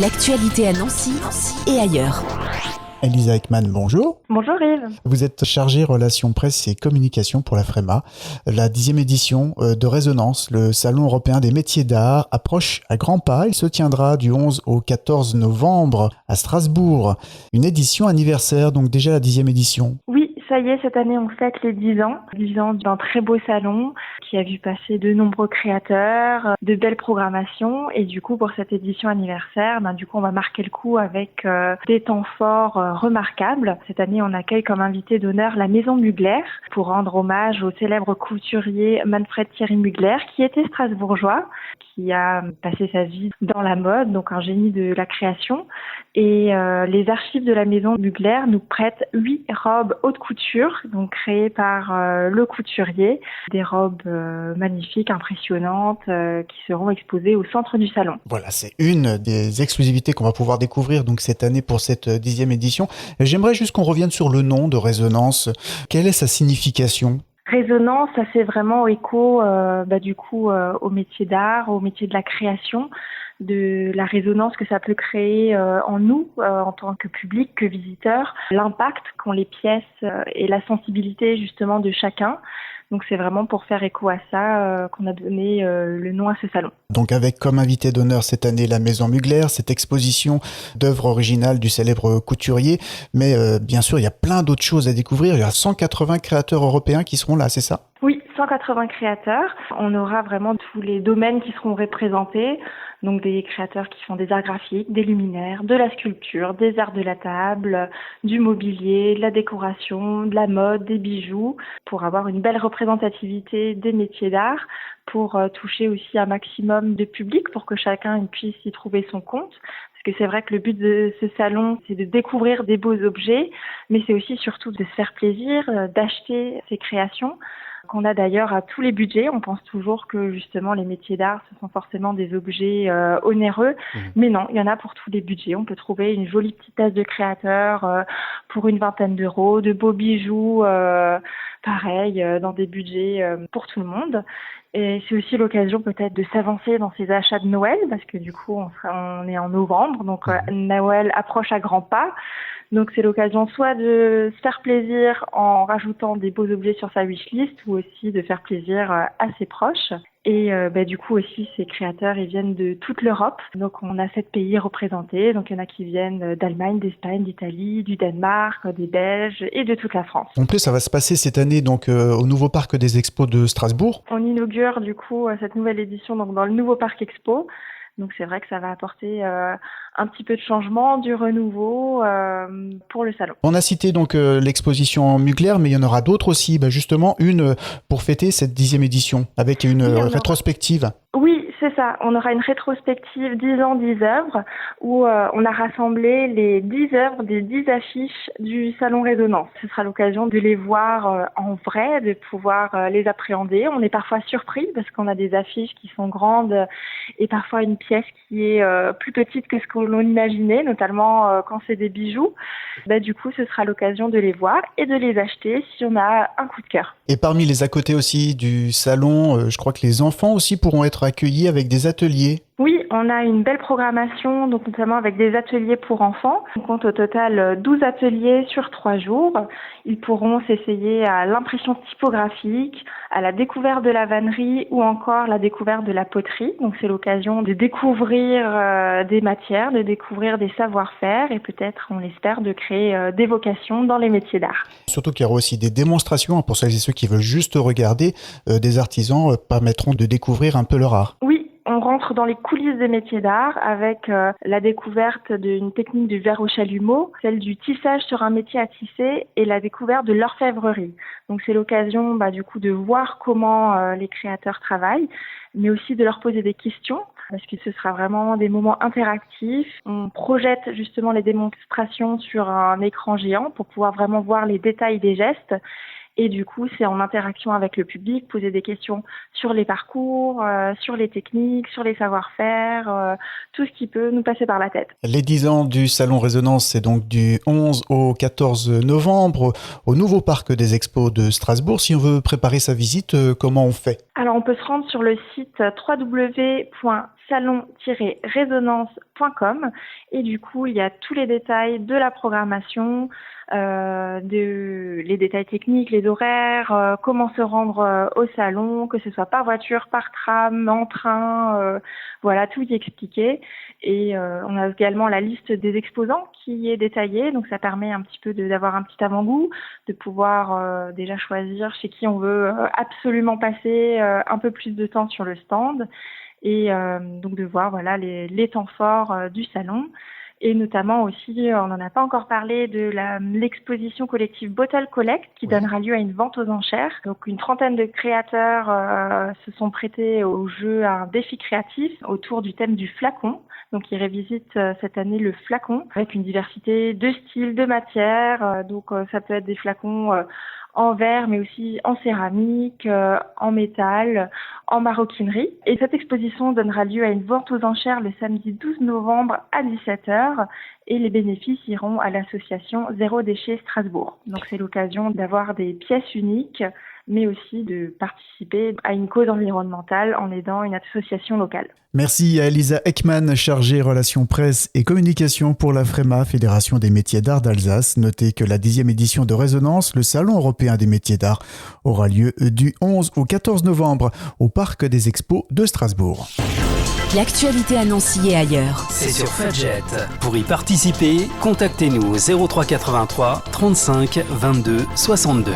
L'actualité à Nancy et ailleurs. Elisa Ekman, bonjour. Bonjour Yves. Vous êtes chargée relations presse et communication pour la FREMA. La 10e édition de Résonance, le Salon européen des métiers d'art, approche à grands pas. Il se tiendra du 11 au 14 novembre à Strasbourg. Une édition anniversaire, donc déjà la 10e édition. Oui, ça y est, cette année on fête les 10 ans. 10 ans d'un très beau salon qui a vu passer de nombreux créateurs, de belles programmations. Et du coup, pour cette édition anniversaire, on va marquer le coup avec des temps forts remarquables. Cette année, on accueille comme invité d'honneur la Maison Mugler pour rendre hommage au célèbre couturier Manfred Thierry Mugler, qui était strasbourgeois, qui a passé sa vie dans la mode, donc un génie de la création. Et les archives de la Maison Mugler nous prêtent 8 robes haute couture, donc créées par le couturier, des robes magnifiques, impressionnantes, qui seront exposées au centre du salon. Voilà, c'est une des exclusivités qu'on va pouvoir découvrir donc cette année pour cette 10e édition. J'aimerais juste qu'on revienne sur le nom de Résonance. Quelle est sa signification ? Résonance, ça fait vraiment écho au métier d'art, au métier de la création, de la résonance que ça peut créer en nous, en tant que public, que visiteur, l'impact qu'ont les pièces et la sensibilité justement de chacun. Donc c'est vraiment pour faire écho à ça qu'on a donné le nom à ce salon. Donc avec comme invité d'honneur cette année la Maison Mugler, cette exposition d'œuvres originales du célèbre couturier. Mais bien sûr, il y a plein d'autres choses à découvrir. Il y a 180 créateurs européens qui seront là, c'est ça ? Oui, 180 créateurs. On aura vraiment tous les domaines qui seront représentés. Donc des créateurs qui font des arts graphiques, des luminaires, de la sculpture, des arts de la table, du mobilier, de la décoration, de la mode, des bijoux, pour avoir une belle représentativité des métiers d'art, pour toucher aussi un maximum de public, pour que chacun puisse y trouver son compte. Parce que c'est vrai que le but de ce salon, c'est de découvrir des beaux objets, mais c'est aussi surtout de se faire plaisir, d'acheter ces créations, qu'on a d'ailleurs à tous les budgets. On pense toujours que justement les métiers d'art, ce sont forcément des objets onéreux, mais non, il y en a pour tous les budgets. On peut trouver une jolie petite tasse de créateur pour une vingtaine d'euros, de beaux bijoux, dans des budgets pour tout le monde. Et c'est aussi l'occasion peut-être de s'avancer dans ces achats de Noël, parce que du coup on est en novembre, donc Noël approche à grands pas. Donc c'est l'occasion soit de se faire plaisir en rajoutant des beaux objets sur sa wishlist, ou aussi de faire plaisir à ses proches. Et du coup aussi ces créateurs, ils viennent de toute l'Europe. Donc on a 7 pays représentés. Donc il y en a qui viennent d'Allemagne, d'Espagne, d'Italie, du Danemark, des Belges et de toute la France. En plus, ça va se passer cette année donc au nouveau parc des expos de Strasbourg. On inaugure du coup cette nouvelle édition donc dans le nouveau parc expo. Donc c'est vrai que ça va apporter un petit peu de changement, du renouveau pour le salon. On a cité donc l'exposition Mugler, mais il y en aura d'autres aussi. Justement, une pour fêter cette 10e édition, avec une rétrospective. Oui, c'est ça. On aura une rétrospective 10 ans, 10 œuvres, où on a rassemblé les 10 œuvres des 10 affiches du Salon Résonance. Ce sera l'occasion de les voir en vrai, de pouvoir les appréhender. On est parfois surpris parce qu'on a des affiches qui sont grandes et parfois une pièce qui est plus petite que ce que l'on imaginait, notamment quand c'est des bijoux. Du coup, ce sera l'occasion de les voir et de les acheter si on a un coup de cœur. Et parmi les à côté aussi du salon, je crois que les enfants aussi pourront être accueillis avec des ateliers. Oui, on a une belle programmation, donc notamment avec des ateliers pour enfants. On compte au total 12 ateliers sur 3 jours. Ils pourront s'essayer à l'impression typographique, à la découverte de la vannerie ou encore la découverte de la poterie. Donc c'est l'occasion de découvrir des matières, de découvrir des savoir-faire et peut-être, on l'espère, de créer des vocations dans les métiers d'art. Surtout qu'il y aura aussi des démonstrations pour celles et ceux qui veulent juste regarder. Des artisans permettront de découvrir un peu leur art. Oui. On rentre dans les coulisses des métiers d'art avec la découverte d'une technique du verre au chalumeau, celle du tissage sur un métier à tisser et la découverte de l'orfèvrerie. Donc c'est l'occasion de voir comment les créateurs travaillent, mais aussi de leur poser des questions, parce que ce sera vraiment des moments interactifs. On projette justement les démonstrations sur un écran géant pour pouvoir vraiment voir les détails des gestes. Et du coup, c'est en interaction avec le public, poser des questions sur les parcours, sur les techniques, sur les savoir-faire, tout ce qui peut nous passer par la tête. Les 10 ans du Salon Résonance, c'est donc du 11 au 14 novembre au nouveau parc des expos de Strasbourg. Si on veut préparer sa visite, comment on fait ? Alors, on peut se rendre sur le site www.cdr-résonance.fr salon-résonance.com et du coup, il y a tous les détails de la programmation, les détails techniques, les horaires, comment se rendre au salon, que ce soit par voiture, par tram, en train, voilà, tout y est expliqué. Et on a également la liste des exposants qui est détaillée, donc ça permet un petit peu d'avoir un petit avant-goût, de pouvoir déjà choisir chez qui on veut absolument passer un peu plus de temps sur le stand et donc de voir voilà les temps forts du salon. Et notamment aussi, on n'en a pas encore parlé, de l'exposition collective Bottle Collect qui donnera lieu à une vente aux enchères. Donc une trentaine de créateurs se sont prêtés au jeu à un défi créatif autour du thème du flacon. Donc ils revisitent cette année le flacon avec une diversité de styles, de matières. Donc ça peut être des flacons en verre, mais aussi en céramique, en métal, en maroquinerie. Et cette exposition donnera lieu à une vente aux enchères le samedi 12 novembre à 17h et les bénéfices iront à l'association Zéro Déchet Strasbourg. Donc c'est l'occasion d'avoir des pièces uniques, mais aussi de participer à une cause environnementale en aidant une association locale. Merci à Elisa Ekman, chargée relations presse et communication pour la FREMA, Fédération des métiers d'art d'Alsace. Notez que la 10e édition de Résonance, le Salon européen des métiers d'art, aura lieu du 11 au 14 novembre au Parc des Expos de Strasbourg. L'actualité à Nancy et ailleurs. C'est sur Fudget. Pour y participer, contactez-nous au 03 83 35 22 62.